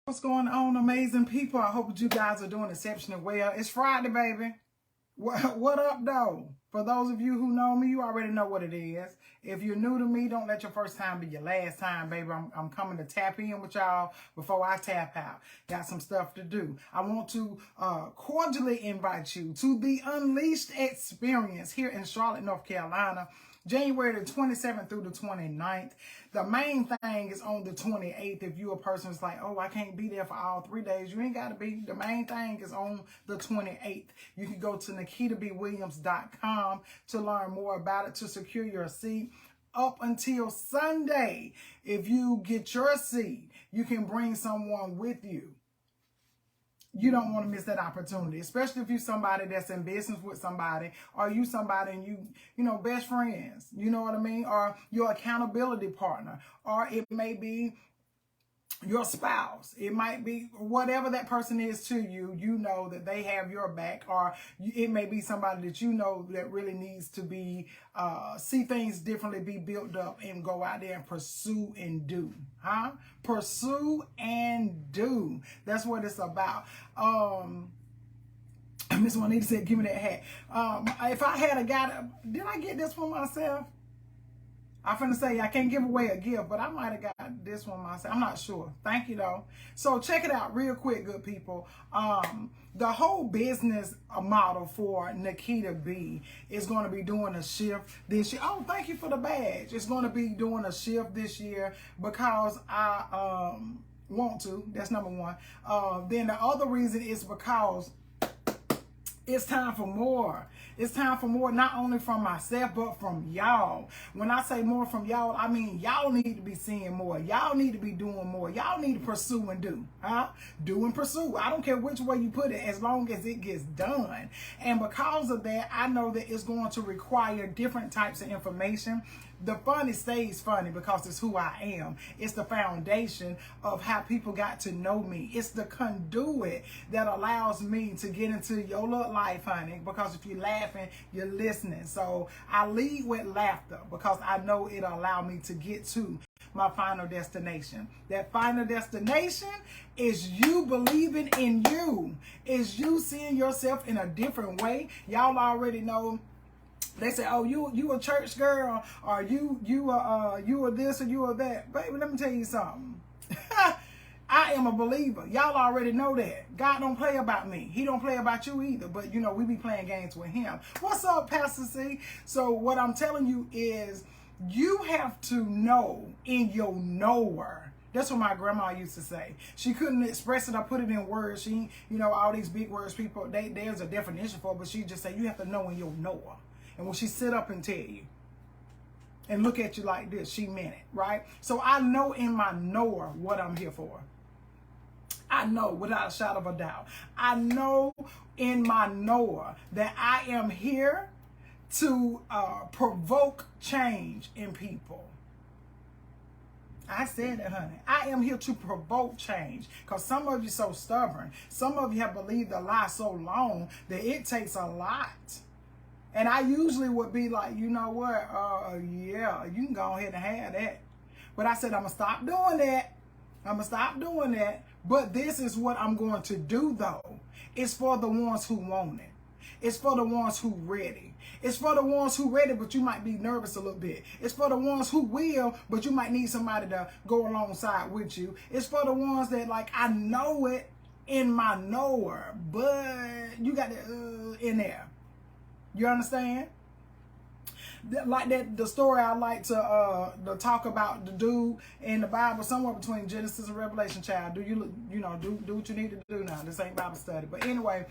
What's going on, amazing people? I hope that you guys are doing exceptionally well. It's Friday, baby. What up, though? For those of you who know me, you already know what it is. If you're new to me, don't let your first time be your last time, baby. I'm coming to tap in with y'all before I tap out. Got some stuff to do. I want to cordially invite you to the Unleashed Experience here in Charlotte, North Carolina, January the 27th through the 29th. The main thing is on the 28th. If you're a person who's like, oh, I can't be there for all 3 days, you ain't got to be. The main thing is on the 28th. You can go to NikitaBWilliams.com to learn more about it, to secure your seat. Up until Sunday, if you get your seat, you can bring someone with you. You don't want to miss that opportunity, especially if you're somebody that's in business with somebody, or you somebody and you know, best friends, you know what I mean? Or your accountability partner, or it may be your spouse. It might be whatever that person is to you, you know that they have your back, or it may be somebody that you know that really needs to be, see things differently, be built up, and go out there and pursue and do. Pursue and do. That's what it's about. Miss Juanita said, give me that hat. If I had a guy, did I get this for myself? I'm finna say I can't give away a gift, but I might have got this one myself. I'm not sure. Thank you, though. So check it out real quick, good people. The whole business model for Nikita B is going to be doing a shift this year. Oh, thank you for the badge. It's going to be doing a shift this year because I want to. That's number one. Then the other reason is because it's time for more. It's time for more, not only from myself, but from y'all. When I say more from y'all, I mean y'all need to be seeing more. Y'all need to be doing more. Y'all need to pursue and do. Do and pursue. I don't care which way you put it, as long as it gets done. And because of that, I know that it's going to require different types of information. The funny stays funny because it's who I am. It's the foundation of how people got to know me. It's the conduit that allows me to get into your little life, honey, because if you're laughing, you're listening. So I lead with laughter because I know it'll allow me to get to my final destination. That final destination is you believing in you. Is you seeing yourself in a different way. Y'all already know. They say, oh, you a church girl, or you are this or you are that. Baby, let me tell you something. I am a believer. Y'all already know that. God don't play about me. He don't play about you either. But, you know, we be playing games with him. What's up, Pastor C? So what I'm telling you is you have to know in your knower. That's what my grandma used to say. She couldn't express it or put it in words. She, you know, all these big words, people, there's a definition for it, but she just say you have to know in your knower. And when she sit up and tell you and look at you like this, she meant it, right? So I know in my knower what I'm here for. I know without a shadow of a doubt. I know in my knower that I am here to provoke change in people. I said it, honey. I am here to provoke change because some of you so stubborn. Some of you have believed a lie so long that it takes a lot. And I usually would be like, you know what? Yeah, you can go ahead and have that. But I said, I'm going to stop doing that. I'm going to stop doing that. But this is what I'm going to do, though. It's for the ones who want it. It's for the ones who ready. It's for the ones who ready, but you might be nervous a little bit. It's for the ones who will, but you might need somebody to go alongside with you. It's for the ones that, like, I know it in my knower, but you got to in there. You understand? Like that, the story I like to talk about, the dude in the Bible, somewhere between Genesis and Revelation, child. Do what you need to do now. This ain't Bible study. But anyway,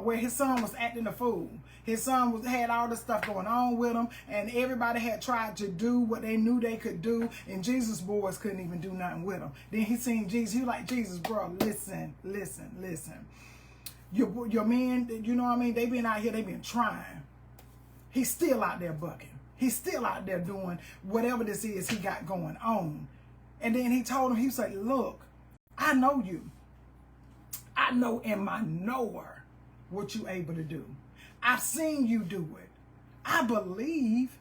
where his son was acting a fool. His son had all this stuff going on with him, and everybody had tried to do what they knew they could do, and Jesus' boys couldn't even do nothing with him. Then he seen Jesus. He was like, Jesus, bro, listen. Your men, you know what I mean? They been out here, they been trying. He's still out there bucking. He's still out there doing whatever this is he got going on. And then he told him, he said, look, I know you. I know in my knower what you able to do. I've seen you do it. I believe,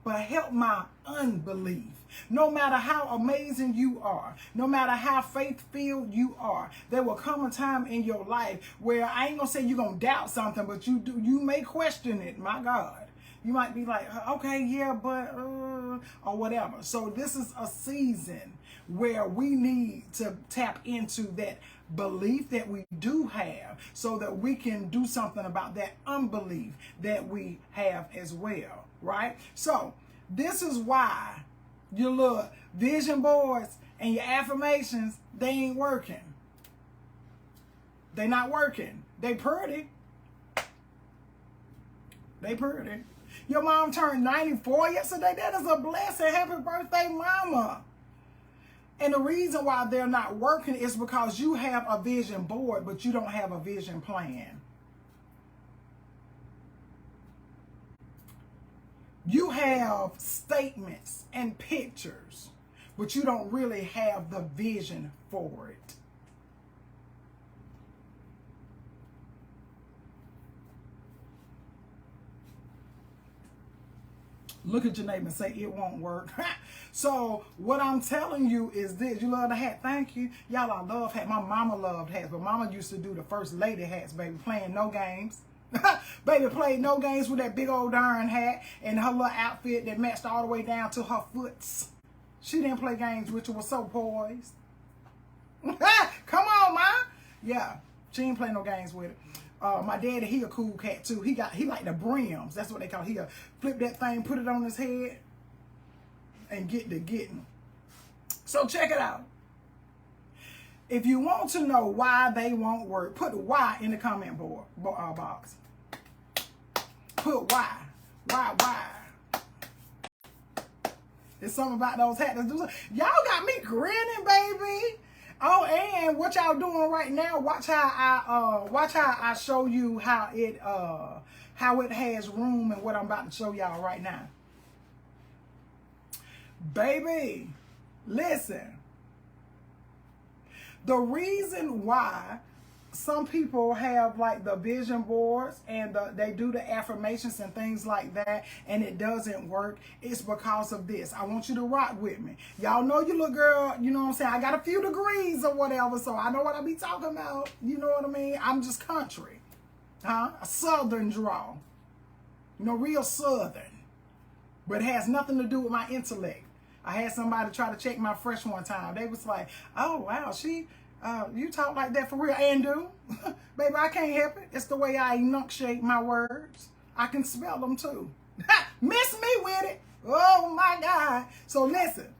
but help my unbelief. No matter how amazing you are, no matter how faith-filled you are, there will come a time in your life where I ain't gonna say you're gonna doubt something, but you may question it. My God. You might be like, okay, yeah, but, or whatever. So this is a season where we need to tap into that belief that we do have so that we can do something about that unbelief that we have as well, right? So this is why your little vision boards and your affirmations, they ain't working. They not working. They pretty. They pretty. Your mom turned 94 yesterday. That is a blessing. Happy birthday, mama. And the reason why they're not working is because you have a vision board, but you don't have a vision plan. You have statements and pictures, but you don't really have the vision for it. Look at your neighbor and say, it won't work. So what I'm telling you is this. You love the hat? Thank you. Y'all, I love hats. My mama loved hats, but mama used to do the first lady hats, baby, playing no games. Baby played no games with that big old darn hat and her little outfit that matched all the way down to her foots. She didn't play games with you. Was so poised. Come on, ma. Yeah, she didn't play no games with it. My daddy, he a cool cat too. He like the brims. That's what they call it. He'll flip that thing, put it on his head, and get to getting. So check it out. If you want to know why they won't work, put why in the comment box. Put why. Why? There's something about those hats. Y'all got me grinning, baby. Oh, and what y'all doing right now? Watch how I show you how it has room and what I'm about to show y'all right now. Baby, listen. The reason why some people have like the vision boards and they do the affirmations and things like that and it doesn't work, it's because of this. I want you to rock with me. Y'all know your little girl, you know what I'm saying? I got a few degrees or whatever, so I know what I be talking about. You know what I mean? I'm just country. A southern drawl. You know, real southern. But it has nothing to do with my intellect. I had somebody try to check my fresh one time. They was like, oh, wow, you talk like that for real. And do. Baby, I can't help it. It's the way I enunciate my words. I can spell them too. Miss me with it. Oh, my God. So listen.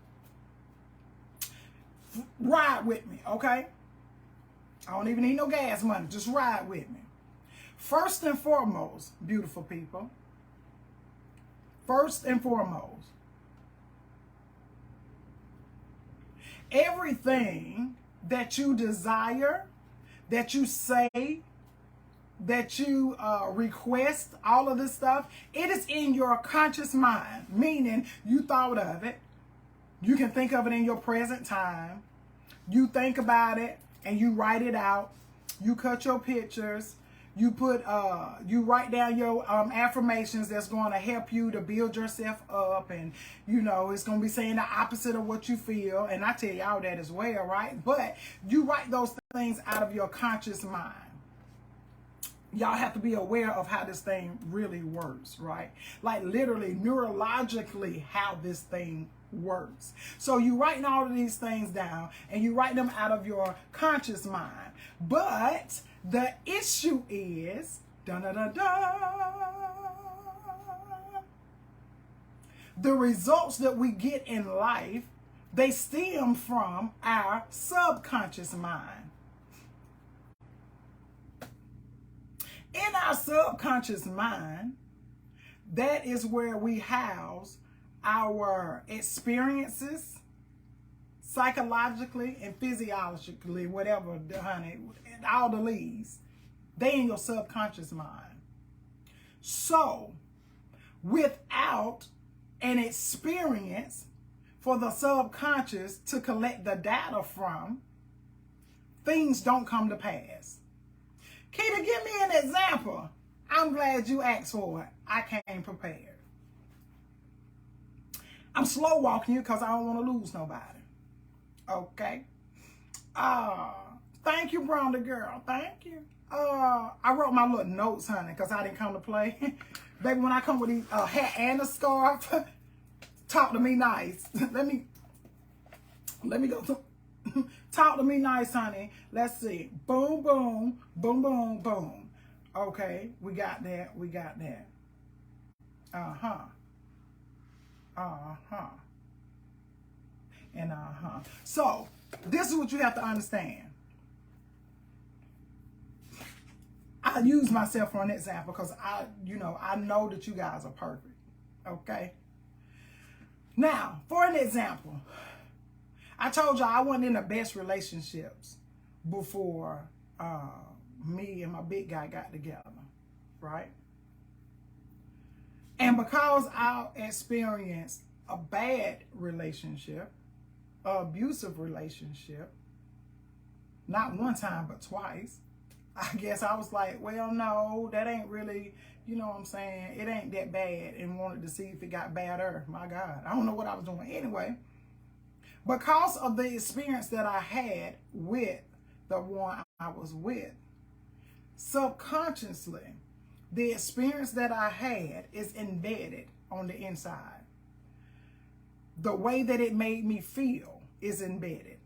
Ride with me, okay? I don't even need no gas money. Just ride with me. First and foremost, beautiful people. First and foremost. Everything that you desire, that you say, that you request, all of this stuff, it is in your conscious mind, meaning you thought of it. You can think of it in your present time. You think about it and you write it out. You cut your pictures. You put, you write down your affirmations that's going to help you to build yourself up. And, you know, it's going to be saying the opposite of what you feel. And I tell y'all that as well, right? But you write those things out of your conscious mind. Y'all have to be aware of how this thing really works, right? Like literally, neurologically, how this thing works. So you writing all of these things down and you write them out of your conscious mind. But the issue is, the results that we get in life, they stem from our subconscious mind. In our subconscious mind, that is where we house our experiences, psychologically and physiologically, whatever, honey, all the leads, they in your subconscious mind. So, without an experience for the subconscious to collect the data from, things don't come to pass. Keita, give me an example. I'm glad you asked for it. I came prepared. I'm slow walking you because I don't want to lose nobody. Okay. Thank you, Brenda girl. Thank you. I wrote my little notes, honey, because I didn't come to play. Baby, when I come with a hat and a scarf, talk to me nice. Let me go to talk to me nice, honey. Let's see. Boom, boom, boom, boom, boom. Okay, we got that. We got that. Uh-huh. Uh-huh. And uh-huh. So, this is what you have to understand. I use myself for an example because I know that you guys are perfect. Okay? Now, for an example, I told y'all I wasn't in the best relationships before me and my big guy got together, right? And because I experienced a bad relationship, an abusive relationship, not one time but twice, I guess I was like, well, no, that ain't really, you know what I'm saying? It ain't that bad, and wanted to see if it got badder. My God, I don't know what I was doing. Anyway, because of the experience that I had with the one I was with, subconsciously, the experience that I had is embedded on the inside. The way that it made me feel is embedded.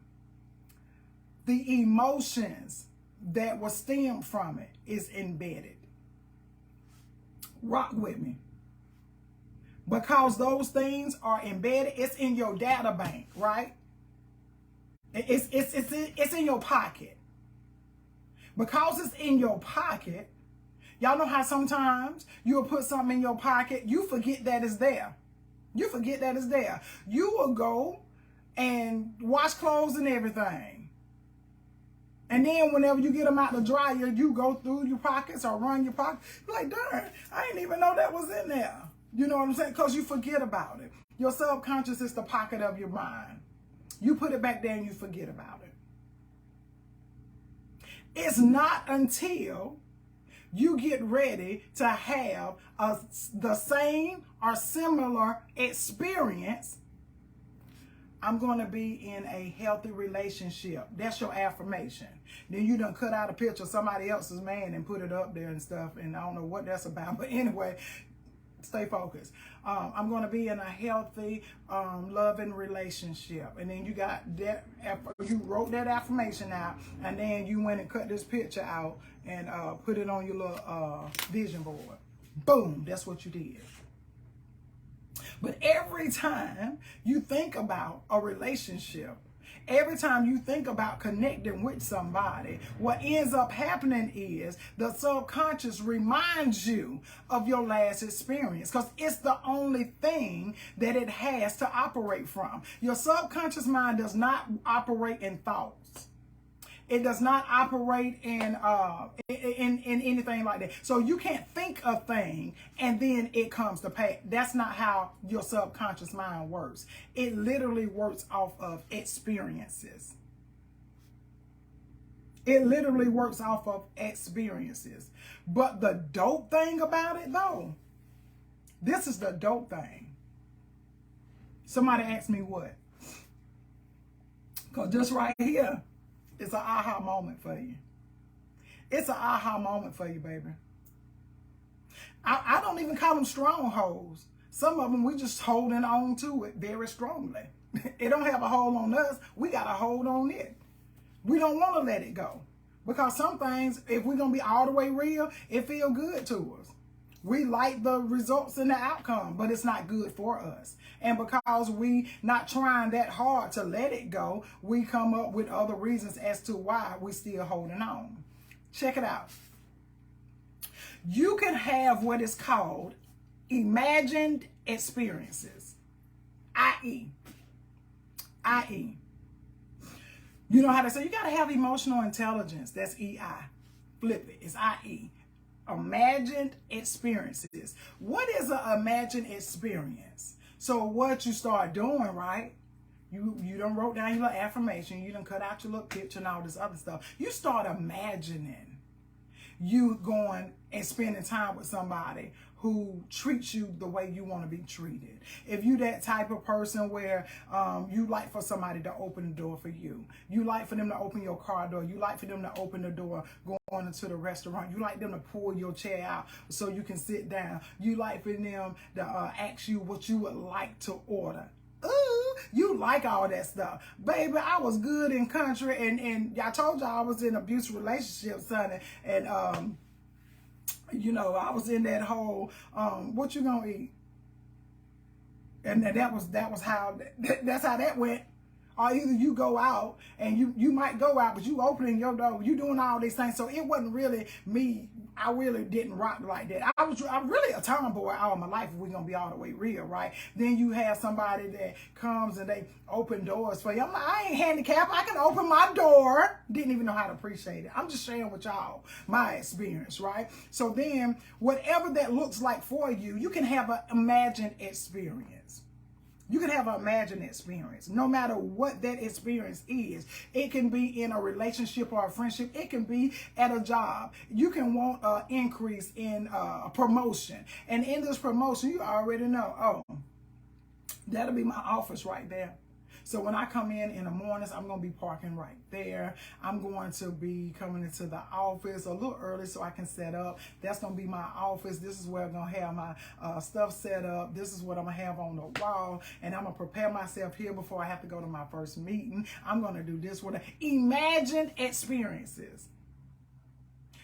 The emotions that will stem from it is embedded. Rock with me. Because those things are embedded, it's in your data bank, right? It's in your pocket. Because it's in your pocket, y'all know how sometimes you'll put something in your pocket, you forget that it's there. You forget that it's there. You will go and wash clothes and everything. And then whenever you get them out the dryer, you go through your pockets or run your pockets. You're like, darn, I didn't even know that was in there. You know what I'm saying? Because you forget about it. Your subconscious is the pocket of your mind. You put it back there and you forget about it. It's not until you get ready to have the same or similar experience. I'm going to be in a healthy relationship. That's your affirmation. Then you done cut out a picture of somebody else's man and put it up there and stuff. And I don't know what that's about. But anyway, stay focused. I'm going to be in a healthy, loving relationship. And then you got that. You wrote that affirmation out. And then you went and cut this picture out and put it on your little vision board. Boom. That's what you did. But every time you think about a relationship, every time you think about connecting with somebody, what ends up happening is the subconscious reminds you of your last experience because it's the only thing that it has to operate from. Your subconscious mind does not operate in thoughts. It does not operate in anything like that. So you can't think a thing and then it comes to pass. That's not how your subconscious mind works. It literally works off of experiences. It literally works off of experiences. But the dope thing about it, though, this is the dope thing. Somebody asked me what? Because just right here, it's an aha moment for you. It's an aha moment for you, baby. I don't even call them strongholds. Some of them, we just holding on to it very strongly. It don't have a hold on us. We got a hold on it. We don't want to let it go. Because some things, if we're going to be all the way real, it feels good to us. We like the results and the outcome, but it's not good for us. And because we not trying that hard to let it go, we come up with other reasons as to why we still holding on. Check it out. You can have what is called imagined experiences, i.e. You know how to say, you got to have emotional intelligence. That's EI. Flip it. It's IE. Imagined experiences. What is an imagined experience? So what you start doing, right? You done wrote down your little affirmation. You done cut out your little picture and all this other stuff. You start imagining you going and spending time with somebody who treats you the way you want to be treated. If you that type of person where you like for somebody to open the door for you, you like for them to open your car door, you like for them to open the door going into the restaurant, you like them to pull your chair out so you can sit down, you like for them to ask you what you would like to order. Ooh, you like all that stuff. Baby, I was good in country, and I told y'all I was in an abusive relationship, son, and you know, I was in that whole, what you gonna eat? And that's how that went. Or either you go out, and you might go out, but you opening your door, you doing all these things. So it wasn't really me. I really didn't rock like that. I'm really a tomboy all my life, if we're gonna be all the way real, right? Then you have somebody that comes and they open doors for you. I'm like, I ain't handicapped. I can open my door. Didn't even know how to appreciate it. I'm just sharing with y'all my experience, right? So then, whatever that looks like for you, you can have an imagined experience. You can have an imagined experience, no matter what that experience is. It can be in a relationship or a friendship. It can be at a job. You can want an increase in a promotion. And in this promotion, you already know, oh, that'll be my office right there. So when I come in the mornings, I'm going to be parking right there. I'm going to be coming into the office a little early so I can set up. That's going to be my office. This is where I'm going to have my stuff set up. This is what I'm going to have on the wall. And I'm going to prepare myself here before I have to go to my first meeting. I'm going to do this with imagined experiences.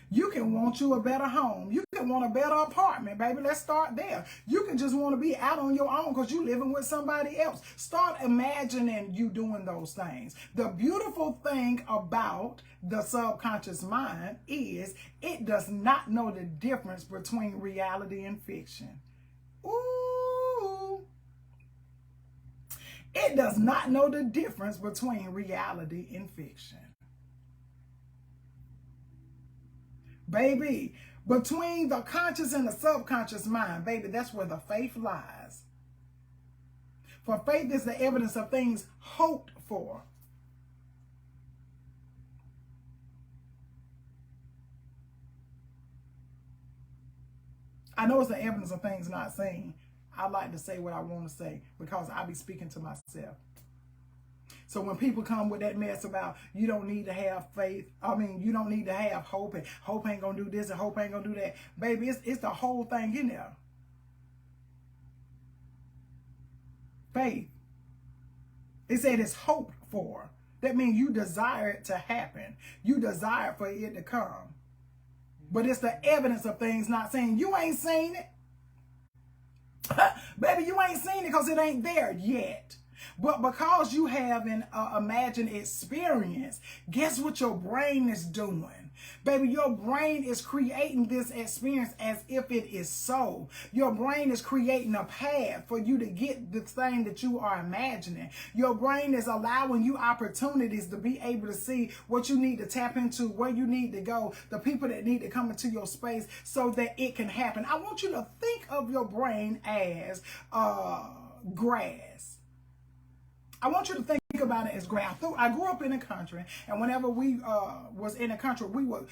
You can want you a better home. You can want a better apartment, baby. Let's start there. You can just want to be out on your own because you're living with somebody else. Start imagining you doing those things. The beautiful thing about the subconscious mind is it does not know the difference between reality and fiction. Ooh. It does not know the difference between reality and fiction. Baby, between the conscious and the subconscious mind, baby, that's where the faith lies. For faith is the evidence of things hoped for. I know it's the evidence of things not seen. I like to say what I want to say because I be speaking to myself. So when people come with that mess about you don't need to have faith, you don't need to have hope, and hope ain't gonna do this and hope ain't gonna do that, baby, it's the whole thing in there. Faith. It said it's hoped for. That means you desire it to happen. You desire for it to come. But it's the evidence of things not seen. You ain't seen it. Baby, you ain't seen it because it ain't there yet. But because you have an imagined experience, guess what your brain is doing? Baby, your brain is creating this experience as if it is so. Your brain is creating a path for you to get the thing that you are imagining. Your brain is allowing you opportunities to be able to see what you need to tap into, where you need to go, the people that need to come into your space so that it can happen. I want you to think of your brain as grass. I want you to think about it as grass. I grew up in the country, and whenever we was in the country, we would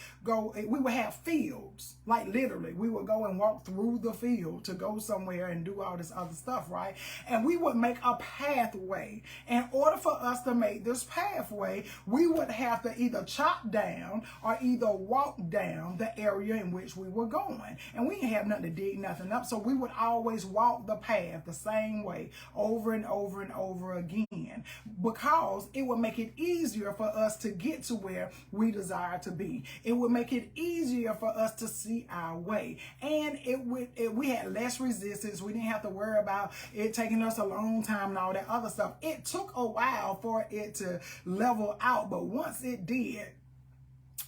have fields, like literally. We would go and walk through the field to go somewhere and do all this other stuff, right? And we would make a pathway. In order for us to make this pathway, we would have to either chop down or either walk down the area in which we were going. And we didn't have nothing to dig nothing up, so we would always walk the path the same way over and over and over again, because it would make it easier for us to get to where we desire to be. It would make it easier for us to see our way. And we had less resistance. We didn't have to worry about it taking us a long time and all that other stuff. It took a while for it to level out, but once it did,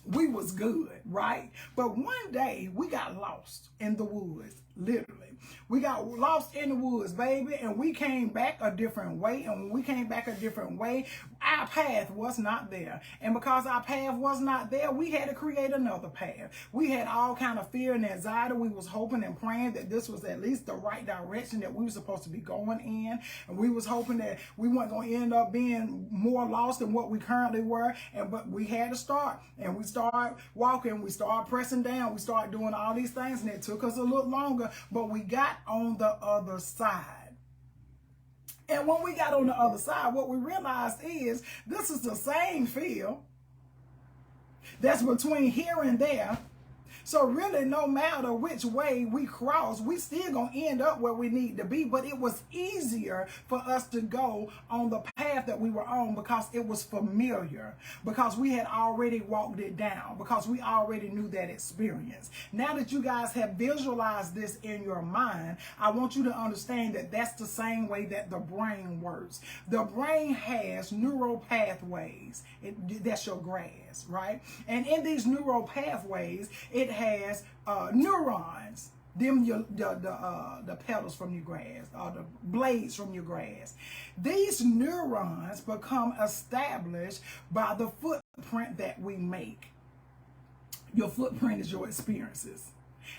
we was good, right? But one day we got lost in the woods, literally. We got lost in the woods, baby, and we came back a different way. And when we came back a different way, our path was not there. And because our path was not there, we had to create another path. We had all kind of fear and anxiety. We was hoping and praying that this was at least the right direction that we were supposed to be going in. And we was hoping that we weren't going to end up being more lost than what we currently were. But we had to start. And we started walking. We started pressing down. We started doing all these things. And it took us a little longer longer, but we got on the other side. And when we got on the other side, what we realized is this is the same field that's between here and there. So really, no matter which way we cross, we still gonna end up where we need to be. But it was easier for us to go on the path that we were on because it was familiar, because we had already walked it down, because we already knew that experience. Now that you guys have visualized this in your mind, I want you to understand that that's the same way that the brain works. The brain has neural pathways. That's your grass, right? And in these neural pathways, it has neurons, the petals from your grass, or the blades from your grass. These neurons become established by the footprint that we make. Your footprint is your experiences.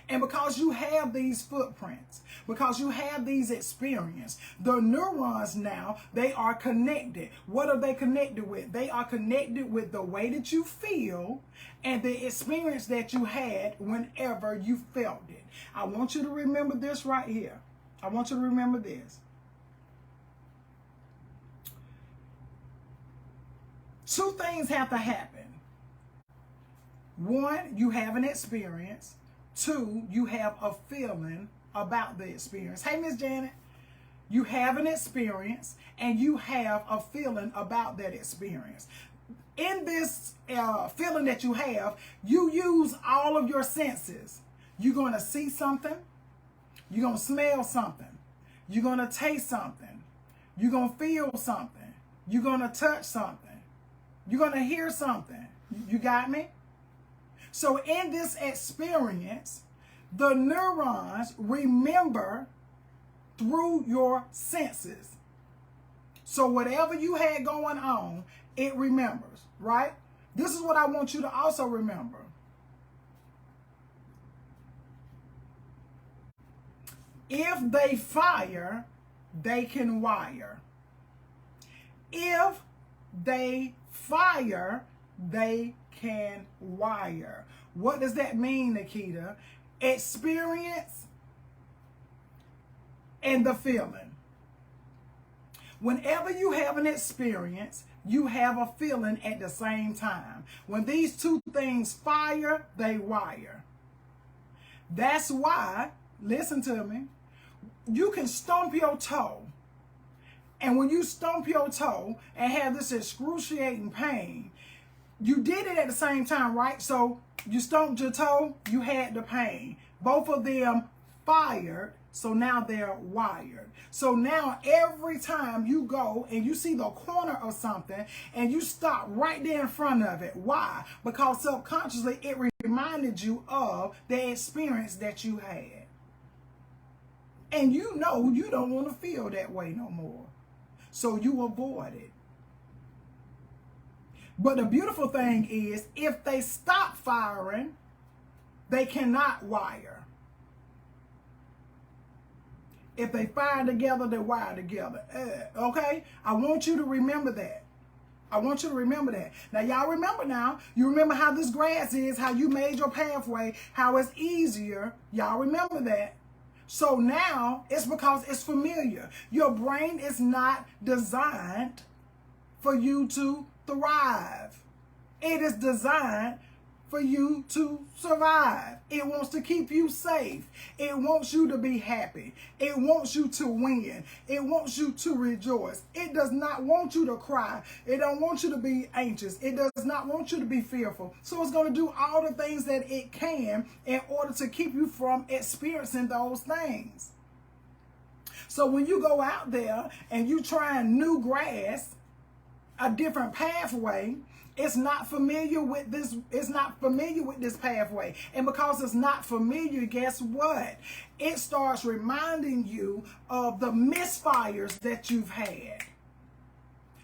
And because you have these footprints, because you have these experiences, the neurons now, they are connected. What are they connected with? They are connected with the way that you feel and the experience that you had whenever you felt it. I want you to remember this right here. I want you to remember this. Two things have to happen. One, you have an experience. Two, you have a feeling about the experience. Hey, Miss Janet, you have an experience and you have a feeling about that experience. In this feeling that you have, you use all of your senses. You're going to see something. You're going to smell something. You're going to taste something. You're going to feel something. You're going to touch something. You're going to hear something. You got me? So in this experience, the neurons remember through your senses. So whatever you had going on, it remembers, right? This is what I want you to also remember. If they fire, they can wire. If they fire, they can wire. What does that mean, Nikita? Experience and the feeling. Whenever you have an experience, you have a feeling at the same time. When these two things fire, they wire. That's why, listen to me, you can stomp your toe. And when you stomp your toe and have this excruciating pain, you did it at the same time, right? So you stomped your toe, you had the pain. Both of them fired, so now they're wired. So now every time you go and you see the corner of something and you stop right there in front of it. Why? Because subconsciously it reminded you of the experience that you had. And you know you don't want to feel that way no more. So you avoid it. But the beautiful thing is, if they stop firing, they cannot wire. If they fire together, they wire together. Okay? I want you to remember that. I want you to remember that. Now, y'all remember now. You remember how this grass is, how you made your pathway, how it's easier. Y'all remember that. So now, it's because it's familiar. Your brain is not designed for you to thrive. It is designed for you to survive. It wants to keep you safe. It wants you to be happy. It wants you to win. It wants you to rejoice. It does not want you to cry. It don't want you to be anxious. It does not want you to be fearful. So it's going to do all the things that it can in order to keep you from experiencing those things. So when you go out there and you try new grass, a different pathway, it's not familiar with this. It's not familiar with this pathway. And because it's not familiar, guess what? It starts reminding you of the misfires that you've had,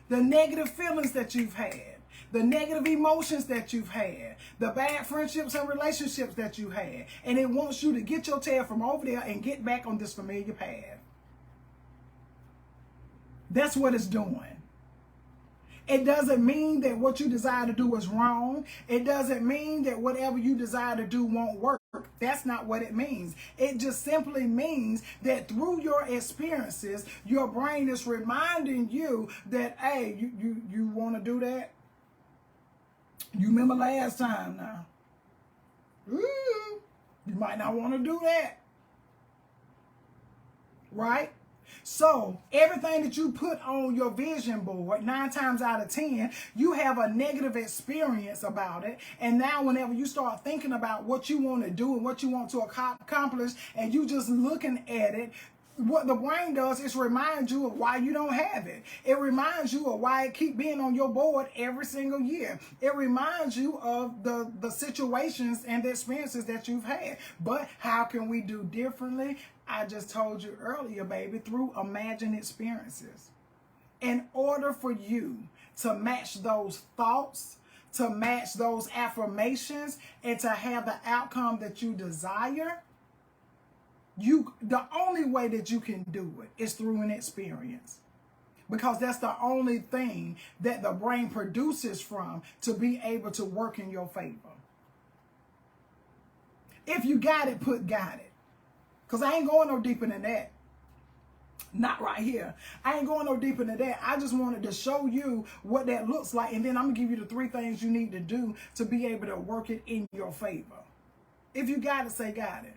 the negative feelings that you've had, the negative emotions that you've had, the bad friendships and relationships that you had. And it wants you to get your tail from over there and get back on this familiar path. That's what it's doing. It doesn't mean that what you desire to do is wrong. It doesn't mean that whatever you desire to do won't work. That's not what it means. It just simply means that through your experiences, your brain is reminding you that, hey, you want to do that? You remember last time now. Ooh, you might not want to do that. Right? So everything that you put on your vision board, 9 times out of 10, you have a negative experience about it. And now whenever you start thinking about what you want to do and what you want to accomplish, and you just looking at it, what the brain does is remind you of why you don't have it. It reminds you of why it keep being on your board every single year. It reminds you of the situations and the experiences that you've had. But how can we do differently? I just told you earlier, baby, through imagined experiences. In order for you to match those thoughts, to match those affirmations, and to have the outcome that you desire, the only way that you can do it is through an experience, because that's the only thing that the brain produces from to be able to work in your favor. If you got it, put got it, because I ain't going no deeper than that. Not right here. I ain't going no deeper than that. I just wanted to show you what that looks like, and then I'm gonna give you the 3 things you need to do to be able to work it in your favor. If you got it, say got it.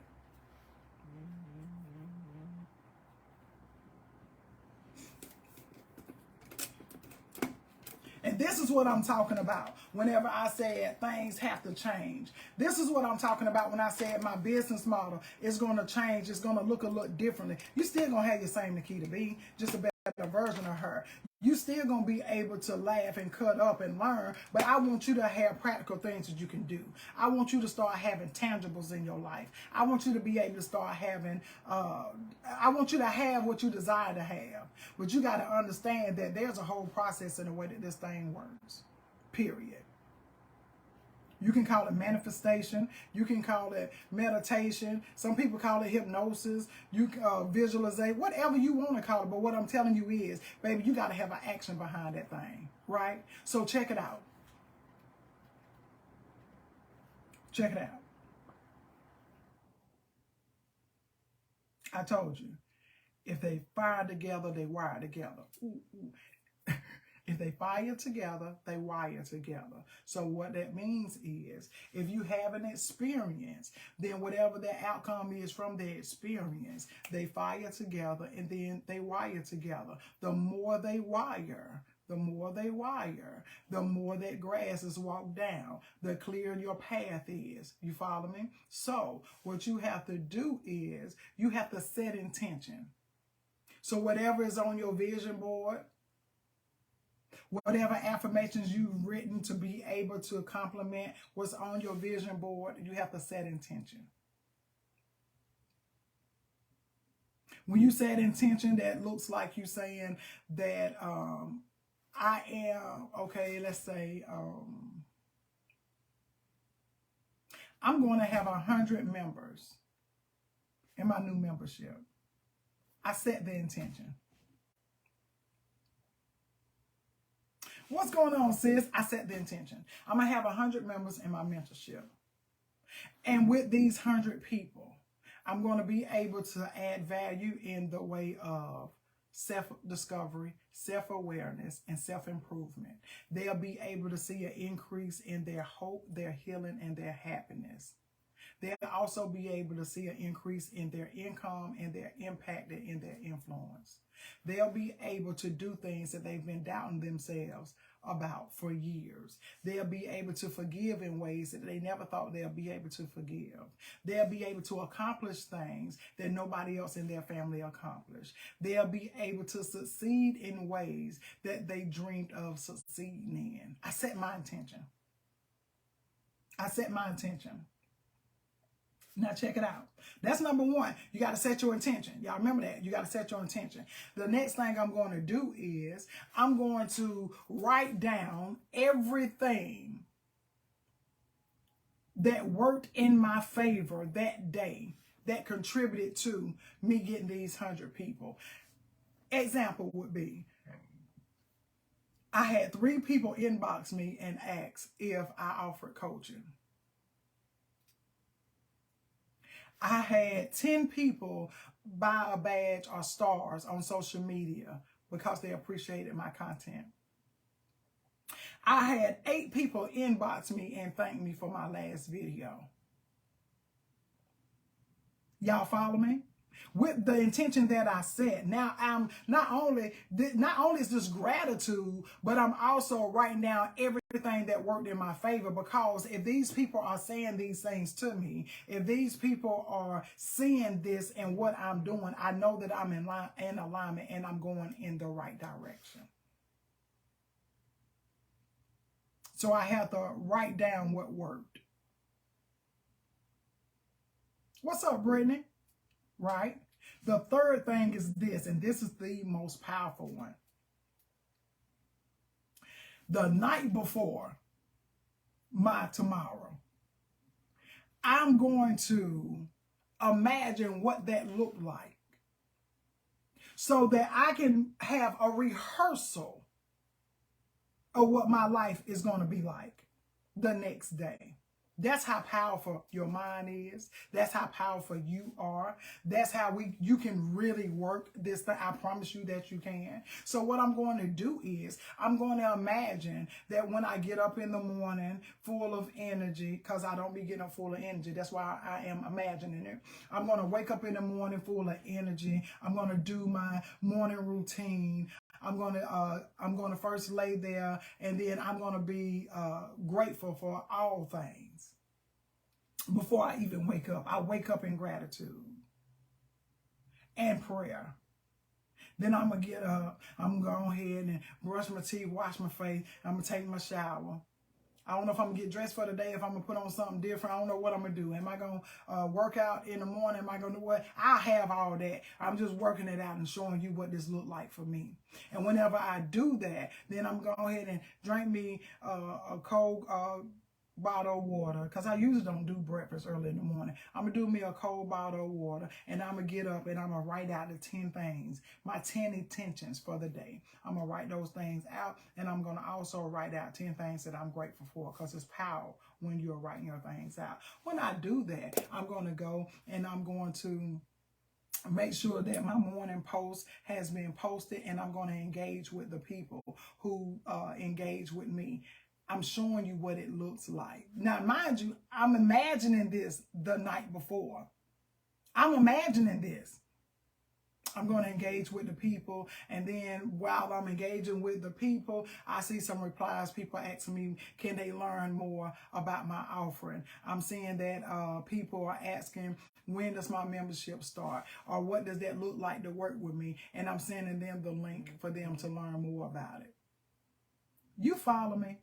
And this is what I'm talking about whenever I said things have to change. This is what I'm talking about when I said my business model is going to change. It's going to look a little differently. You're still going to have your same Nikita B, just a better version of her. You still going to be able to laugh and cut up and learn, but I want you to have practical things that you can do. I want you to start having tangibles in your life. I want you to be able to start having, I want you to have what you desire to have. But you got to understand that there's a whole process in the way that this thing works, period. You can call it manifestation. You can call it meditation. Some people call it hypnosis. You visualize, whatever you want to call it. But what I'm telling you is, baby, you got to have an action behind that thing, right? So check it out. Check it out. I told you, if they fire together, they wire together. Ooh, ooh. If they fire together, they wire together. So what that means is, if you have an experience, then whatever the outcome is from the experience, they fire together and then they wire together. The more they wire, the more that grass is walked down, the clearer your path is. You follow me? So what you have to do is, you have to set intention. So whatever is on your vision board, whatever affirmations you've written to be able to complement what's on your vision board, you have to set intention. When you set intention, that looks like you saying that I am, okay, let's say, I'm going to have 100 members in my new membership. I set the intention. What's going on, sis? I set the intention. I'm going to have 100 members in my mentorship. And with these 100 people, I'm going to be able to add value in the way of self-discovery, self-awareness, and self-improvement. They'll be able to see an increase in their hope, their healing, and their happiness. They'll also be able to see an increase in their income and their impact and in their influence. They'll be able to do things that they've been doubting themselves about for years. They'll be able to forgive in ways that they never thought they'll be able to forgive. They'll be able to accomplish things that nobody else in their family accomplished. They'll be able to succeed in ways that they dreamed of succeeding in. I set my intention. I set my intention. Now check it out. That's number 1. You got to set your intention. Y'all remember that. You got to set your intention. The next thing I'm going to do is I'm going to write down everything that worked in my favor that day that contributed to me getting these 100 people. Example would be, I had 3 people inbox me and ask if I offered coaching. I had 10 people buy a badge or stars on social media because they appreciated my content. I had 8 people inbox me and thank me for my last video. Y'all follow me? With the intention that I set. Now I'm not only is this gratitude, but I'm also writing down everything that worked in my favor, because if these people are saying these things to me, if these people are seeing this and what I'm doing, I know that I'm in alignment and I'm going in the right direction. So I have to write down what worked. What's up, Brittany? Right? The third thing is this, and this is the most powerful one. The night before my tomorrow, I'm going to imagine what that looked like so that I can have a rehearsal of what my life is going to be like the next day. That's how powerful your mind is. That's how powerful you are. That's how you can really work this thing. I promise you that you can. So what I'm going to do is I'm going to imagine that when I get up in the morning full of energy, because I don't be getting up full of energy. That's why I am imagining it. I'm going to wake up in the morning full of energy. I'm going to do my morning routine. I'm going to first lay there, and then I'm going to be grateful for all things. Before I even wake up, I wake up in gratitude and prayer. Then I'm going to get up. I'm going to go ahead and brush my teeth, wash my face. I'm going to take my shower. I don't know if I'm going to get dressed for the day, if I'm going to put on something different. I don't know what I'm going to do. Am I going to work out in the morning? Am I going to do what? I have all that. I'm just working it out and showing you what this looked like for me. And whenever I do that, then I'm going to go ahead and drink me a cold bottle of water, because I usually don't do breakfast early in the morning. I'm going to do me a cold bottle of water, and I'm going to get up and I'm going to write out the 10 things, my 10 intentions for the day. I'm going to write those things out, and I'm going to also write out 10 things that I'm grateful for, because it's power when you're writing your things out. When I do that, I'm going to go and I'm going to make sure that my morning post has been posted, and I'm going to engage with the people who engage with me. I'm showing you what it looks like. Now, mind you, I'm imagining this the night before. I'm imagining this. I'm going to engage with the people, and then while I'm engaging with the people, I see some replies. People asking me, can they learn more about my offering? I'm seeing that people are asking, when does my membership start? Or what does that look like to work with me? And I'm sending them the link for them to learn more about it. You follow me?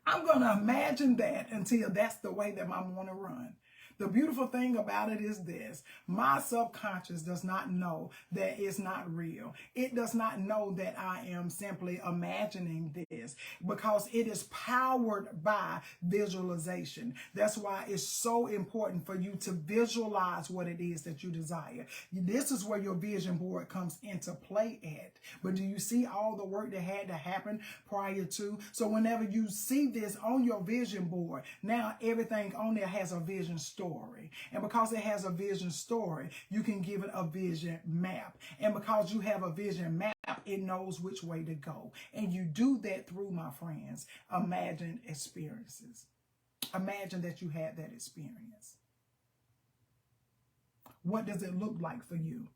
I'm going to imagine that until that's the way that my morning run. The beautiful thing about it is this: my subconscious does not know that it's not real. It does not know that I am simply imagining this, because it is powered by visualization. That's why it's so important for you to visualize what it is that you desire. This is where your vision board comes into play at. But do you see all the work that had to happen prior to? So whenever you see this on your vision board, now everything on there has a vision story. And because it has a vision story, you can give it a vision map. And because you have a vision map, it knows which way to go. And you do that through, my friends, imagined experiences. Imagine that you had that experience. What does it look like for you?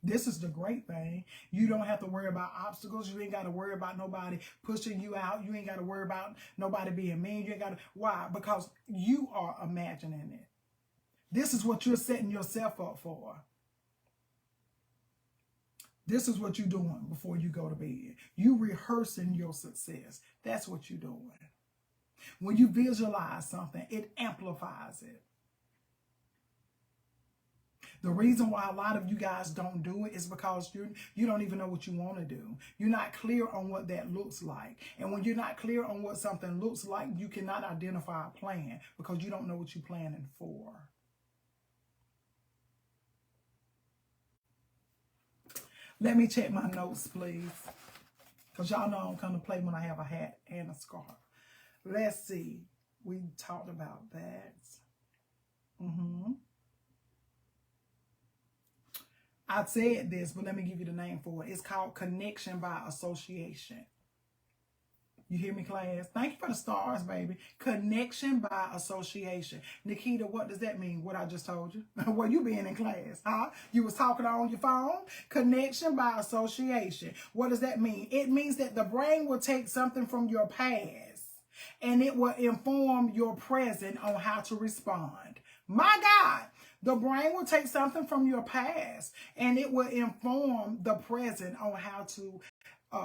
This is the great thing. You don't have to worry about obstacles. You ain't got to worry about nobody pushing you out. You ain't got to worry about nobody being mean. You ain't got to. Why? Because you are imagining it. This is what you're setting yourself up for. This is what you're doing before you go to bed. You rehearsing your success. That's what you're doing. When you visualize something, it amplifies it. The reason why a lot of you guys don't do it is because you don't even know what you want to do. You're not clear on what that looks like. And when you're not clear on what something looks like, you cannot identify a plan, because you don't know what you're planning for. Let me check my notes, please, Because y'all know I don't come to play when I have a hat and a scarf. Let's see. We talked about that. I said this, but let me give you the name for it. It's called connection by association. You hear me, class? Thank you for the stars, baby. Connection by association. Nikita, what does that mean? What I just told you? Well, you being in class, huh? You was talking on your phone? Connection by association. What does that mean? It means that the brain will take something from your past and it will inform your present on how to respond. My God, the brain will take something from your past and it will inform the present on how to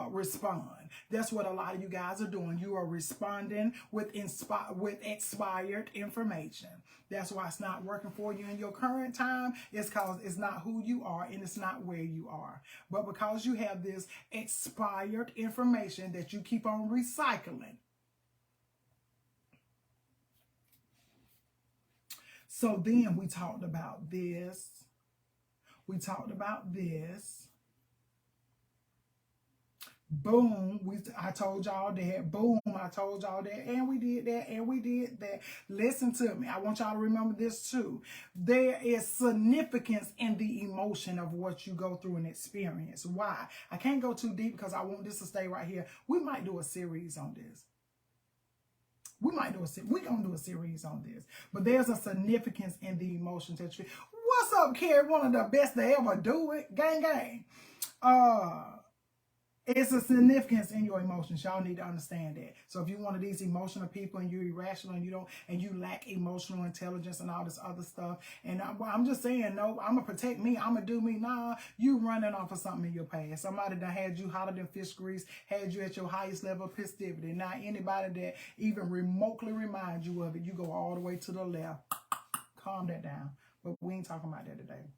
respond. That's what a lot of you guys are doing. You are responding with expired information. That's why it's not working for you in your current time. It's because it's not who you are and it's not where you are. But because you have this expired information that you keep on recycling. So then we talked about this. We talked about this. Boom, I told y'all that. Boom, I told y'all that. And we did that, and we did that. Listen to me. I want y'all to remember this too. There is significance in the emotion of what you go through and experience. Why? I can't go too deep because I want this to stay right here. We might do a series on this. We're going to do a series on this. But there's a significance in the emotions that you... What's up, Carrie? One of the best to ever do it. Gang, gang. It's a significance in your emotions. Y'all need to understand that. So if you're one of these emotional people and you're irrational and you lack emotional intelligence and all this other stuff, and I'm just saying, no, I'm gonna protect me. I'm gonna do me. Nah, you running off of something in your past. Somebody that had you hotter than fish grease, had you at your highest level of festivity. Now anybody that even remotely reminds you of it, you go all the way to the left. Calm that down. But we ain't talking about that today.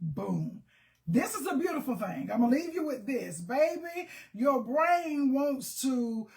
Boom. This is a beautiful thing. I'm going to leave you with this. Baby, your brain wants to,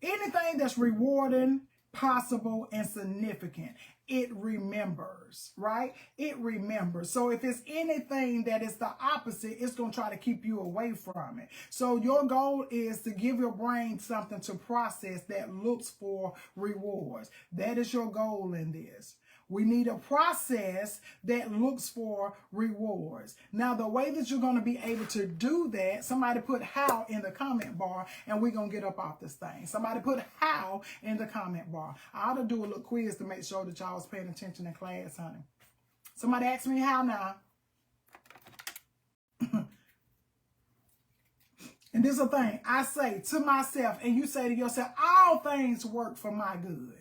anything that's rewarding, possible, and significant, it remembers, right? It remembers. So if it's anything that is the opposite, it's going to try to keep you away from it. So your goal is to give your brain something to process that looks for rewards. That is your goal in this. We need a process that looks for rewards. Now, the way that you're going to be able to do that, somebody put how in the comment bar, and we're going to get up off this thing. Somebody put how in the comment bar. I ought to do a little quiz to make sure that y'all was paying attention in class, honey. Somebody asked me how now. And this is the thing. I say to myself, and you say to yourself, all things work for my good.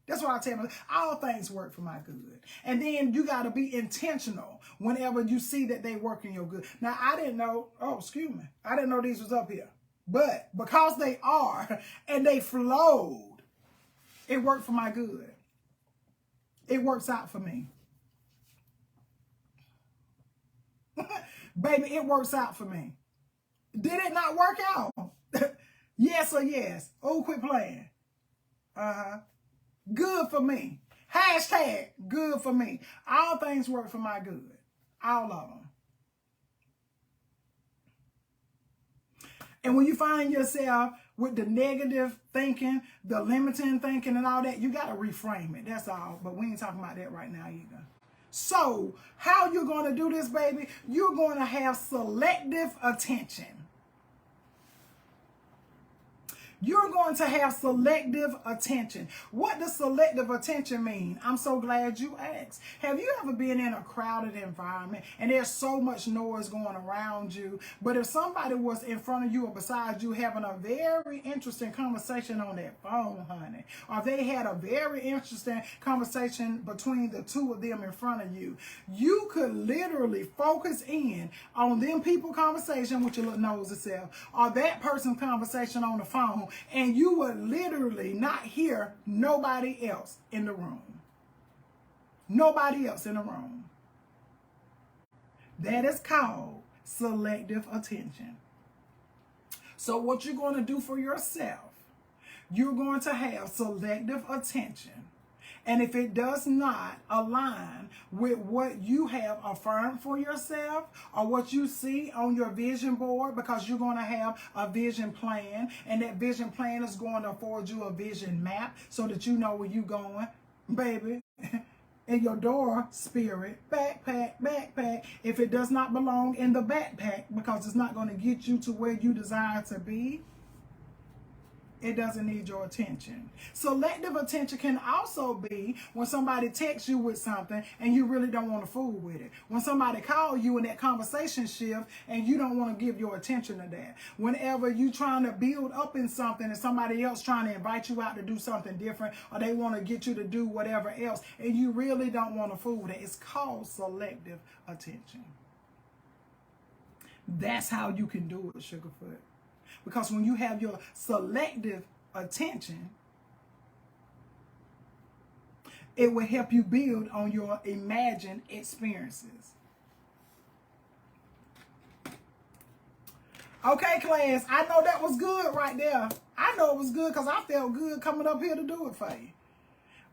That's what I tell myself. All things work for my good. And then you got to be intentional whenever you see that they work in your good. Now, I didn't know, I didn't know these was up here. But because they are and they flowed, it worked for my good. It works out for me. Baby, it works out for me. Did it not work out? Yes or yes? Oh, quit playing. Good for me. Hashtag good for me. All things work for my good. All of them. And when you find yourself with the negative thinking, the limiting thinking and all that, you got to reframe it. That's all. But we ain't talking about that right now either. So how you're going to do this, baby? You're going to have selective attention. You're going to have selective attention. What does selective attention mean? I'm so glad you asked. Have you ever been in a crowded environment and there's so much noise going around you, but if somebody was in front of you or beside you having a very interesting conversation on that phone, honey, or they had a very interesting conversation between the two of them in front of you, you could literally focus in on them people conversation with your little nose itself, or that person's conversation on the phone, and you would literally not hear nobody else in the room. Nobody else in the room. That is called selective attention. So what you're going to do for yourself, you're going to have selective attention. And if it does not align with what you have affirmed for yourself or what you see on your vision board, because you're going to have a vision plan, and that vision plan is going to afford you a vision map so that you know where you're going, baby. In your door, spirit, backpack. If it does not belong in the backpack because it's not going to get you to where you desire to be, it doesn't need your attention. Selective attention can also be when somebody texts you with something and you really don't want to fool with it. When somebody calls you and that conversation shifts and you don't want to give your attention to that. Whenever you trying to build up in something and somebody else trying to invite you out to do something different, or they want to get you to do whatever else and you really don't want to fool with it. It's called selective attention. That's how you can do it, Sugarfoot. Because when you have your selective attention, it will help you build on your imagined experiences. Okay, class, I know that was good right there. I know it was good because I felt good coming up here to do it for you.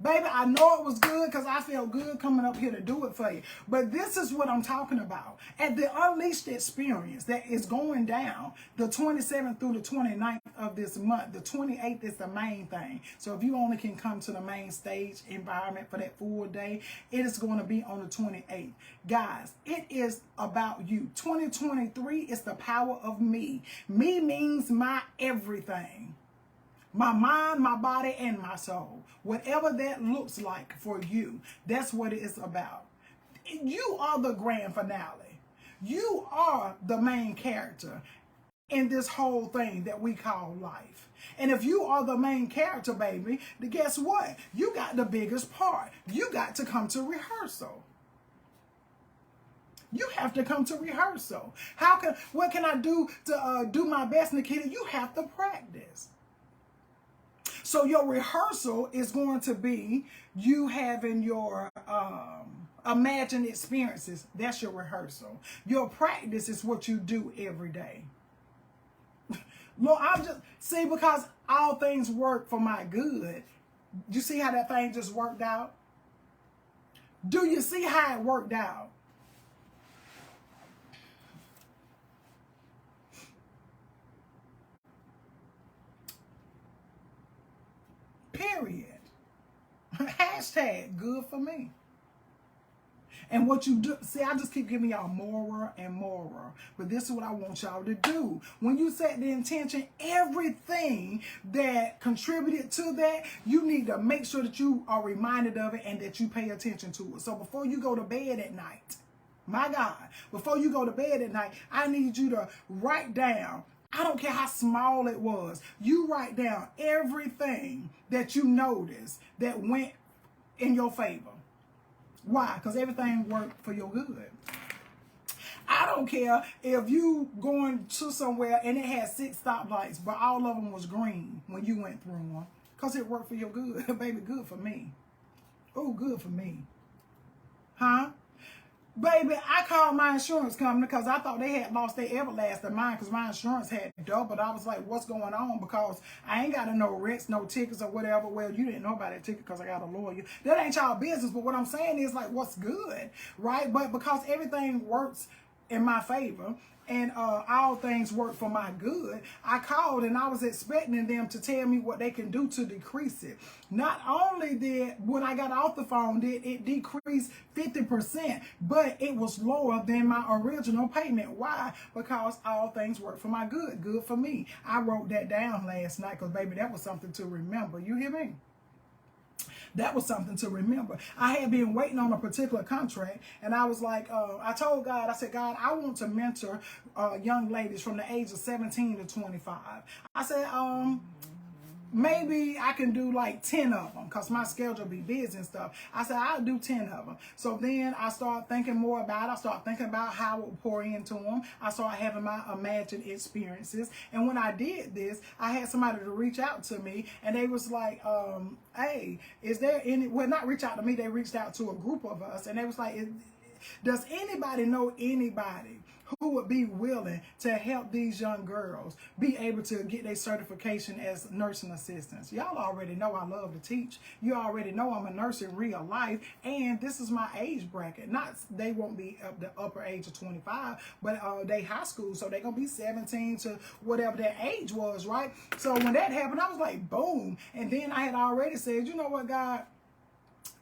Baby, I know it was good because I felt good coming up here to do it for you. But this is what I'm talking about. At the Unleashed experience that is going down the 27th through the 29th of this month, the 28th is the main thing. So if you only can come to the main stage environment for that full day, it is going to be on the 28th. Guys, it is about you. 2023 is the power of me. Me means my everything. My mind, my body, and my soul. Whatever that looks like for you, that's what it is about. You are the grand finale. You are the main character in this whole thing that we call life. And if you are the main character, baby, then guess what? You got the biggest part. You got to come to rehearsal. You have to come to rehearsal. What can I do to do my best, Nikita? You have to practice. So your rehearsal is going to be you having your imagined experiences. That's your rehearsal. Your practice is what you do every day. Lord, because all things work for my good. You see how that thing just worked out? Do you see how it worked out? Period. Hashtag good for me. And what you do, see, I just keep giving y'all more and more. But this is what I want y'all to do. When you set the intention, everything that contributed to that, you need to make sure that you are reminded of it and that you pay attention to it. So before you go to bed at night, my God, before you go to bed at night, I need you to write down, I don't care how small it was, you write down everything that you noticed that went in your favor. Why? Because everything worked for your good. I don't care if you going to somewhere and it had 6 stoplights, but all of them was green when you went through one. Because it worked for your good. Baby, good for me. Oh, good for me. Huh? Baby, I called my insurance company because I thought they had lost their everlasting mind because my insurance had doubled. I was like, what's going on? Because I ain't got no rents, no tickets or whatever. Well, you didn't know about that ticket because I got a lawyer. That ain't y'all business. But what I'm saying is like, what's good, right? But because everything works in my favor and all things work for my good, I called and I was expecting them to tell me what they can do to decrease it. Not only did, when I got off the phone, did it decrease 50%, but it was lower than my original payment. Why? Because all things work for my good. Good for me. I wrote that down last night because, baby, that was something to remember. You hear me? That was something to remember. I had been waiting on a particular contract, and I was like, I told God, I said, God, I want to mentor young ladies from the age of 17 to 25. I said, maybe I can do like 10 of them because my schedule be busy and stuff. I said, I'll do 10 of them. So then I started thinking more about it. I started thinking about how I would pour into them. I started having my imagined experiences. And when I did this, I had somebody to reach out to me and they was like, hey, is there any, well, not reach out to me. They reached out to a group of us and they was like, does anybody know anybody who would be willing to help these young girls be able to get their certification as nursing assistants. Y'all already know I love to teach. You already know I'm a nurse in real life, and this is my age bracket. Not they won't be up the upper age of 25, but they high school, so they're gonna be 17 to whatever their age was, right? So when that happened, I was like, boom. And then I had already said, you know what, God,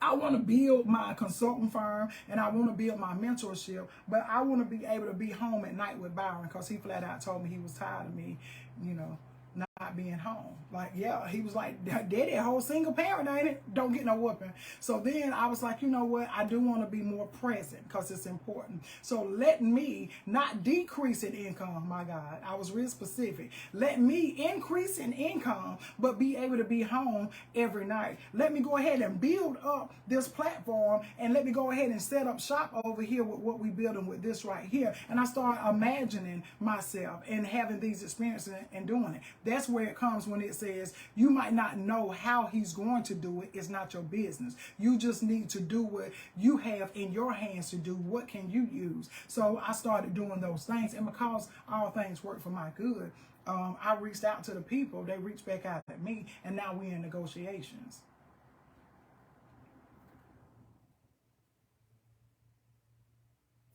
I want to build my consulting firm and I want to build my mentorship, but I want to be able to be home at night with Byron, because he flat out told me he was tired of me, you know, not being home. Like, yeah, he was like, Daddy, a whole single parent, ain't it? Don't get no whooping. So then I was like, you know what? I do want to be more present because it's important. So let me not decrease in income, my God. I was real specific. Let me increase in income, but be able to be home every night. Let me go ahead and build up this platform, and let me go ahead and set up shop over here with what we building with this right here. And I start imagining myself and having these experiences and doing it. That's where it comes when it says you might not know how he's going to do it. It's not your business. You just need to do what you have in your hands to do. What can you use? So I started doing those things, and because all things work for my good, I reached out to the people. They reached back out at me, and now we're in negotiations.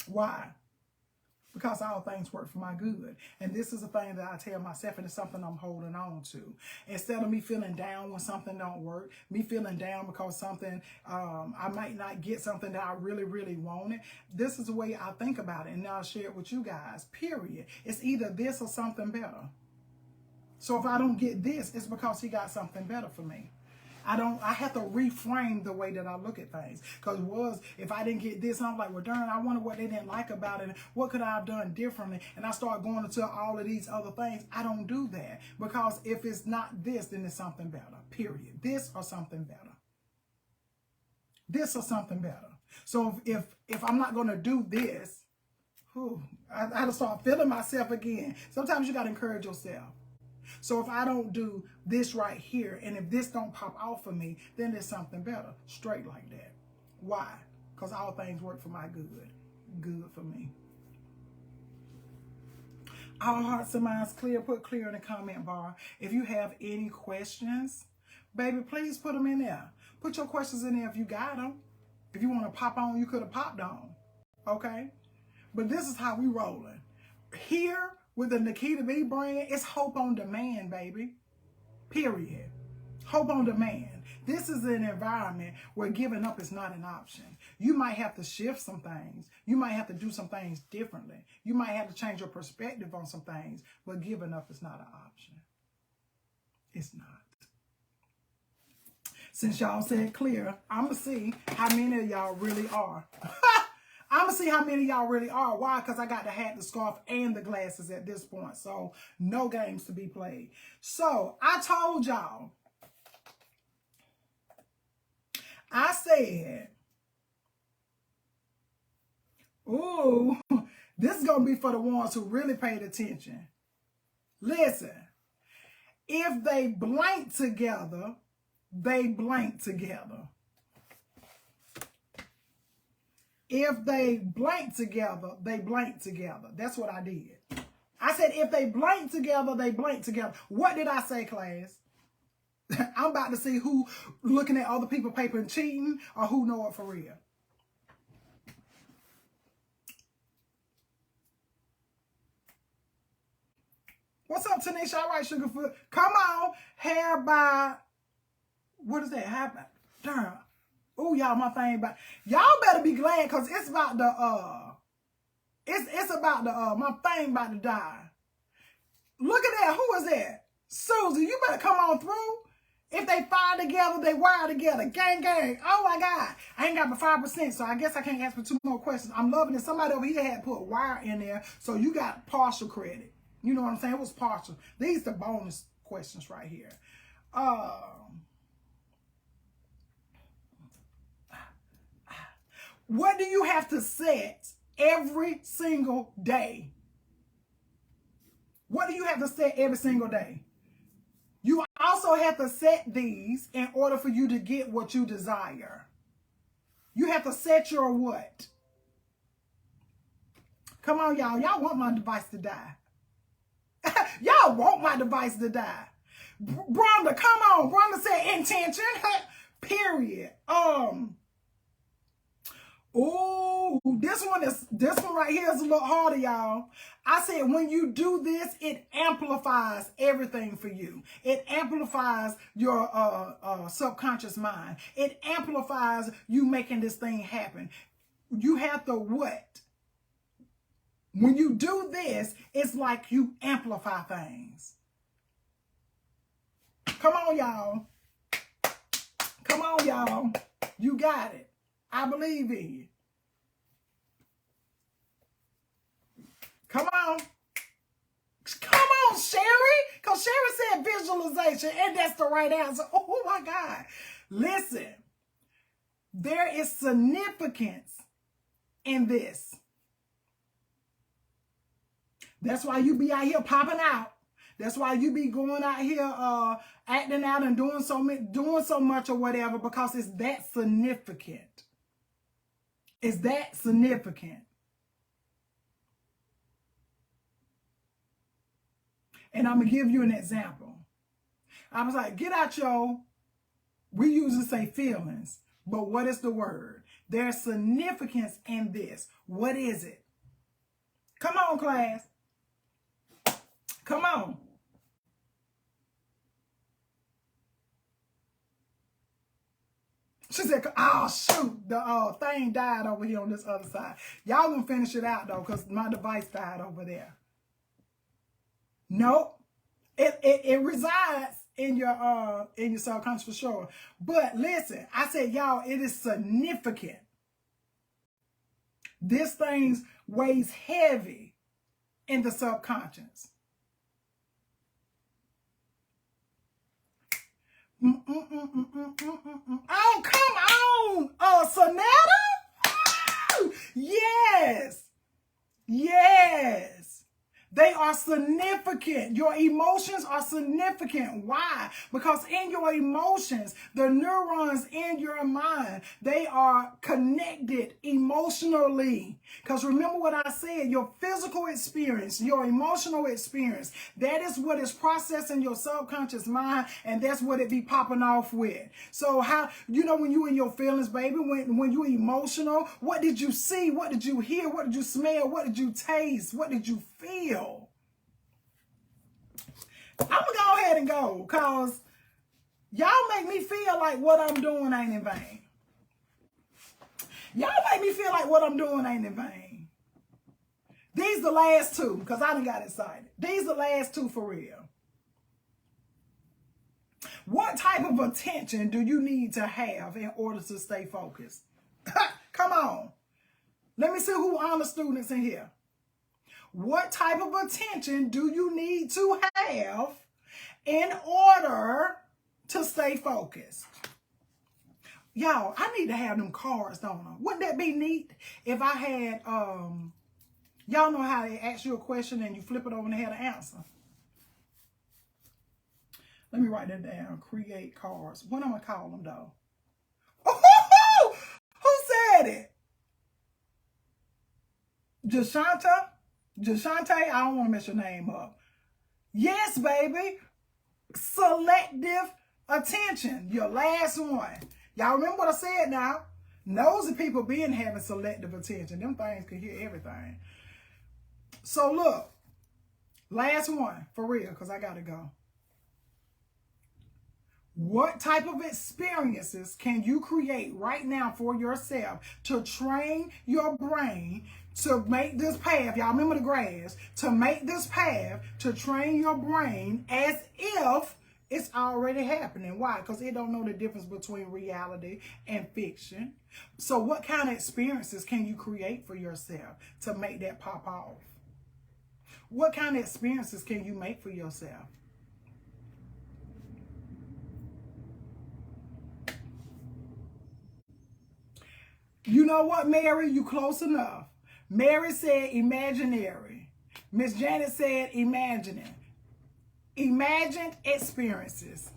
Why? Because all things work for my good. And this is a thing that I tell myself, and it's something I'm holding on to. Instead of me feeling down when something don't work, me feeling down because something, I might not get something that I really, really wanted, this is the way I think about it. And now I'll share it with you guys, period. It's either this or something better. So if I don't get this, it's because he got something better for me. I have to reframe the way that I look at things. Because if I didn't get this, I'm like, well, darn, I wonder what they didn't like about it. What could I have done differently? And I start going into all of these other things. I don't do that. Because if it's not this, then it's something better, period. This or something better. This or something better. So if I'm not going to do this, I have to start feeling myself again. Sometimes you got to encourage yourself. So if I don't do this right here, and if this don't pop off for me, then there's something better. Straight like that. Why? Because all things work for my good. Good for me. All hearts and minds clear. Put clear in the comment bar. If you have any questions, baby, please put them in there. Put your questions in there if you got them. If you want to pop on, you could have popped on. Okay? But this is how we rolling. Here, with the Nikita B brand, it's hope on demand, baby. Period. Hope on demand. This is an environment where giving up is not an option. You might have to shift some things. You might have to do some things differently. You might have to change your perspective on some things, but giving up is not an option. It's not. Since y'all said clear, I'm going to see how many of y'all really are. I'm going to see how many of y'all really are. Why? Because I got the hat, the scarf, and the glasses at this point. So, no games to be played. So, I told y'all. I said, ooh, this is going to be for the ones who really paid attention. Listen, if they blank together, they blank together. If they blank together, they blank together. That's what I did. I said, if they blank together, they blank together. What did I say, class? I'm about to see who looking at other people's paper and cheating, or who know it for real. What's up, Tanisha? All right, Sugarfoot. Come on. Hair by, what is that? Hair by, darn. Oh, y'all, my thing about, y'all better be glad, because it's about the, it's about the, my thing about to die. Look at that. Who is that? Susie, you better come on through. If they fire together, they wire together. Gang, gang. Oh, my God. I ain't got my 5%, so I guess I can't ask for 2 more questions. I'm loving it. Somebody over here had put wire in there, so you got partial credit. You know what I'm saying? It was partial. These are the bonus questions right here. What do you have to set every single day? What do you have to set every single day? You also have to set these in order for you to get what you desire. You have to set your what? Come on, y'all. Y'all want my device to die. Y'all want my device to die. Brenda, come on. Brenda said intention. Period. Oh, this one right here is a little harder, y'all. I said when you do this, it amplifies everything for you. It amplifies your subconscious mind. It amplifies you making this thing happen. You have to what? When you do this, it's like you amplify things. Come on, y'all. Come on, y'all. You got it. I believe in you. Come on. Come on, Sherry. Because Sherry said visualization, and that's the right answer. Oh, my God. Listen, there is significance in this. That's why you be out here popping out. That's why you be going out here acting out and doing so much or whatever, because it's that significant. It's that significant. And I'm going to give you an example. I was like, get out your, we usually say feelings, but what is the word? There's significance in this. What is it? Come on, class. Come on. She said, oh, shoot, the thing died over here on this other side. Y'all gonna finish it out, though, because my device died over there. Nope. It resides in your subconscious for sure. But listen, I said, y'all, it is significant. This thing weighs heavy in the subconscious. Oh, come on, Sonata. Yes. Yes. They are significant. Your emotions are significant. Why? Because in your emotions, the neurons in your mind, they are connected emotionally. Because remember what I said, your physical experience, your emotional experience, that is what is processing your subconscious mind, and that's what it be popping off with. So how, you know, when you in your feelings, baby, when you emotional, what did you see? What did you hear? What did you smell? What did you taste? What did you feel? I'm going to go ahead and go, because y'all make me feel like what I'm doing ain't in vain. Y'all make me feel like what I'm doing ain't in vain. These the last two, because I done got excited. These the last two for real. What type of attention do you need to have in order to stay focused? Come on. Let me see who honor students in here. What type of attention do you need to have in order to stay focused? Y'all, I need to have them cards, don't I? Wouldn't that be neat if I had, y'all know how they ask you a question and you flip it over and they had an answer. Let me write that down. Create cards. What am I call them, though? Oh, who said it? Jashante, I don't want to mess your name up. Yes, baby. Selective attention. Your last one. Y'all remember what I said now? Nosy people been having selective attention. Them things can hear everything. So look. Last one. For real, because I got to go. What type of experiences can you create right now for yourself to train your brain to make this path? Y'all remember the grass? To make this path, to train your brain as if it's already happening. Why? Because it don't know the difference between reality and fiction. So what kind of experiences can you create for yourself to make that pop off? What kind of experiences can you make for yourself? You know what, Mary? You close enough. Mary said imaginary. Miss Janet said imagining. Imagined experiences.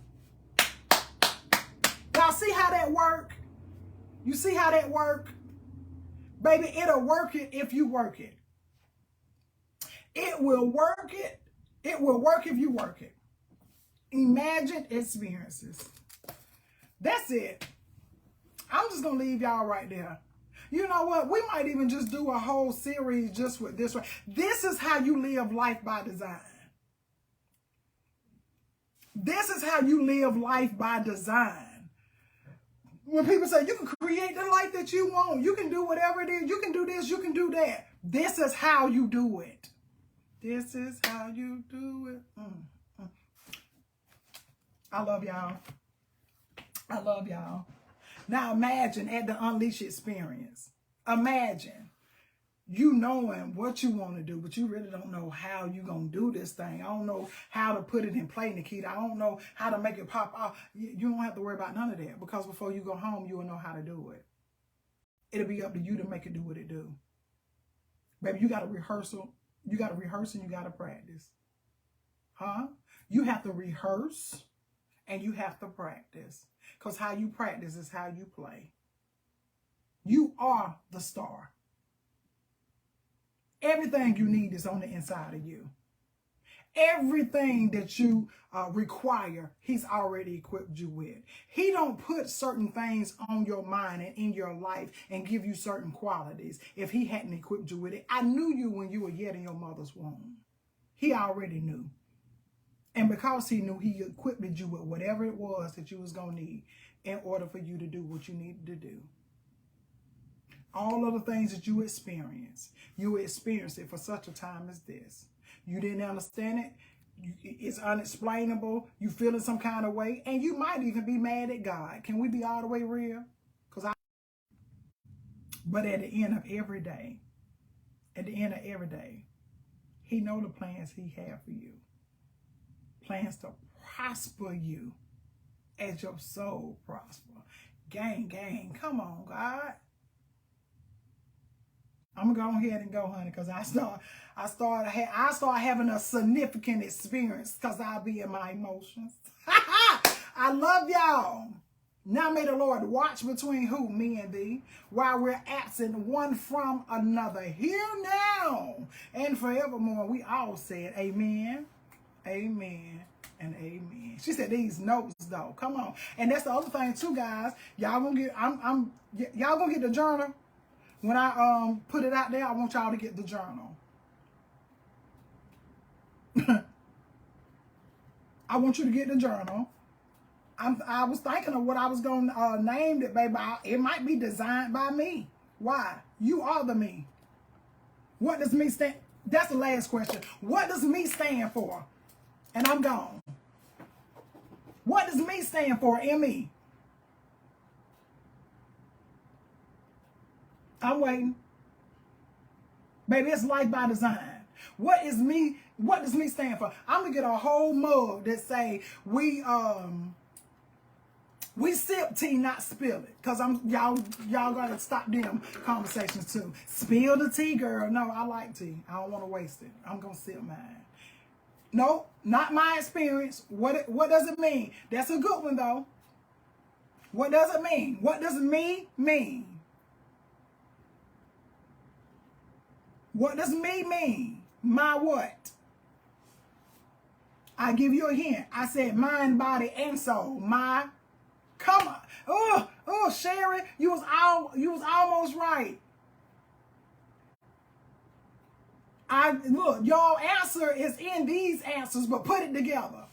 Y'all see how that work? You see how that work? Baby, it'll work it if you work it. It will work it. It will work if you work it. Imagined experiences. That's it. I'm just going to leave y'all right there. You know what? We might even just do a whole series just with this one. This is how you live life by design. This is how you live life by design. When people say you can create the life that you want, you can do whatever it is, you can do this, you can do that. This is how you do it. This is how you do it. I love y'all. I love y'all. Now imagine at the Unleash experience. Imagine you knowing what you want to do, but you really don't know how you're going to do this thing. I don't know how to put it in play, Nikita. I don't know how to make it pop off. You don't have to worry about none of that, because before you go home, you will know how to do it. It'll be up to you to make it do what it do. Baby, you got to rehearse. You got to rehearse and you got to practice. Huh? You have to rehearse and you have to practice. Because how you practice is how you play. You are the star. Everything you need is on the inside of you. Everything that you require, he's already equipped you with. He don't put certain things on your mind and in your life and give you certain qualities if he hadn't equipped you with it. I knew you when you were yet in your mother's womb. He already knew. And because he knew, he equipped you with whatever it was that you was going to need in order for you to do what you needed to do. All of the things that you experienced it for such a time as this. You didn't understand it. It's unexplainable. You feel in some kind of way. And you might even be mad at God. Can we be all the way real? But at the end of every day, he knows the plans he has for you. Plans to prosper you as your soul prosper. Gang. Come on, God. I'm going to go ahead and go, honey, because I start having a significant experience because I'll be in my emotions. I love y'all. Now may the Lord watch between who? Me and thee, while we're absent one from another. Here now and forevermore. We all said amen, amen, and amen. She said these notes though. Come on. And that's the other thing too, guys. Y'all gonna get y'all gonna get the journal. When I put it out there, I want y'all to get the journal. I want you to get the journal. I was thinking of what I was going to name it, baby. It might be designed by me. Why? You are the me. What does me stand? That's the last question. What does me stand for? And I'm gone. What does me stand for? M-E. I'm waiting. Baby, it's life by design. What is me? What does me stand for? I'm gonna get a whole mug that say we sip tea, not spill it. Cause y'all gotta stop them conversations too. Spill the tea, girl. No, I like tea. I don't want to waste it. I'm gonna sip mine. No, not my experience. What does it mean? That's a good one though. What does it mean? What does me mean? What does me mean? My what? I give you a hint. I said mind, body, and soul. My, come on. Oh, Sherry, you was almost right. Look, your answer is in these answers, but put it together.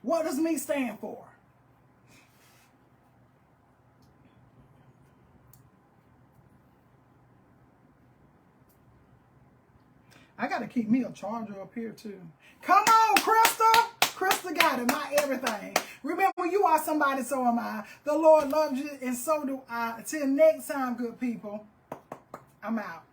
What does me stand for? I got to keep me a charger up here, too. Come on, Crystal. Crystal got it, my everything. Remember, you are somebody, so am I. The Lord loves you, and so do I. Until next time, good people, I'm out.